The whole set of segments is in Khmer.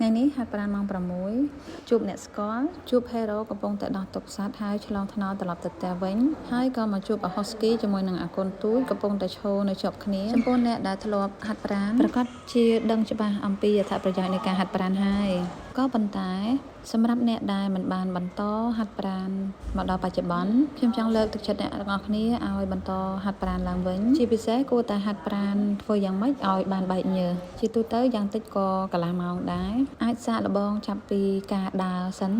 ថ្ងៃនេះហាត់ប្រាណម៉ោង6ជួបអ្នកស្គាល់ជួប Hero កំពុងតែដោះទុកសត្វហើយឆ្លងថ្នល់ត្រឡប់ទៅផ្ទះវិញហើយក៏មកជួប Husky ជាមួយនឹងអាកូនទូចកំពុងតែឈរនៅជាប់គ្នាចំពោះអ្នកដែលធ្លាប់ហាត់ប្រាណប្រកាសជាដឹងច្បាស់អំពីអត្ថប្រយោជន៍នៃការហាត់ប្រាណហើយក៏ប៉ុន្តែសម្រាប់អ្នកដែលមិនបានបន្តហាត់ប្រាណមកដល់បច្ចុប្បន្នខ្ញុំចង់លើកទឹកចិត្តអ្នកទាំងអស់គ្នាឲ្យបន្តហាត់ប្រាណឡើងវិញជាពិសេសគួរតែហាត់ប្រាណធ្វើយ៉ាងម៉េចឲ្យបានបែកញើសជាទូទៅយ៉ាងតិចក៏កន្លះម៉ោងដែរអាចសាកល្បងចាប់ពីការដើរសិន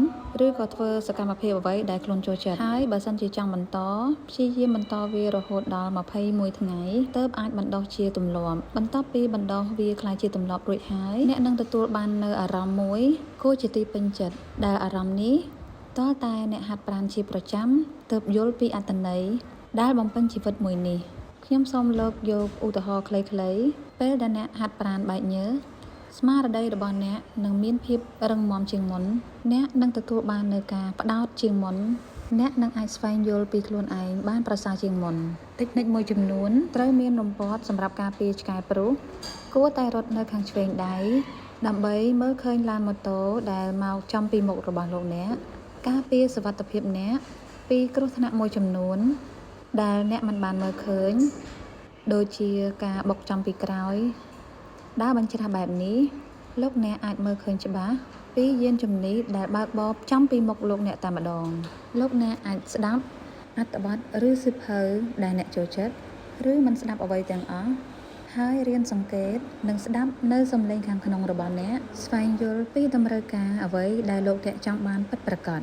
ឬក៏ធ្វើសកម្មភាពអ្វីដែលខ្លួនចូលចិត្តហើយបើសិនជាចង់បន្តព្យាយាមបន្តវារហូតដល់21ថ្ងៃទើបអាចបណ្ដុះជាទម្លាប់បន្ទាប់ពីបណ្ដុះវាក្លាយជាទម្លាប់រួចហើយអ្នកនឹងទទួលបាននូវអារម្មណ៍មួយគួរជាទីពេញចិត្តដែលអារម្មណ៍នេះតើតែអ្នកហាត់ប្រាណជាប្រចាំទើបយល់ពីអត្ថន័យដែលបំពេញជីវិតមួយនេះខ្ញុំសូមលើកយកឧទាហរណ៍ខ្លីៗពេលដែលអ្នកហាត់ប្រាណបែកញើសស្មារតីរបស់អ្នកនឹងមានភាពរឹងមាំជាងមុនអ្នកនឹងទទួលបាននូវការផ្ដោតជាងមុនអ្នកនឹងអាចស្វែងយល់ពីខ្លួនឯងបានប្រសើរជាងមុនតិចនិចមួយចំនួនត្រូវមានរំពាត់សម្រាប់ការពារឆ្កែព្រុសគួរតែរត់នៅខាងឆ្វេងដៃដើម្បីមើលឃើញឡានម៉ូតូដែលមកចំពីមុខរបស់លោកអ្នកការពារសុវត្ថិភាពអ្នកពីគ្រោះថ្នាក់មួយចំនួនដែលអ្នកមិនបានមើលឃើញដូចជាការបុកចំពីក្រោយដើរបញ្ច្រាស់បែបនេះលោកអ្នកអាចមើលឃើញច្បាស់ពីយានជំនិះដែលបើកបរចំពីមុខលោកអ្នកតែម្ដងលោកអ្នកអាចស្ដាប់អត្ថបទឬសៀវភៅដែលអ្នកចូលចិត្តឬមិនស្ដាប់អ្វីទាំងអស់ហើយរៀនសង្កេតនិងស្ដាប់នៅសំឡេងខាងក្នុងរបស់អ្នកស្វែងយល់ពីតម្រូវការអ្វីដែលលោកអ្នកចង់បានពិតប្រាកដ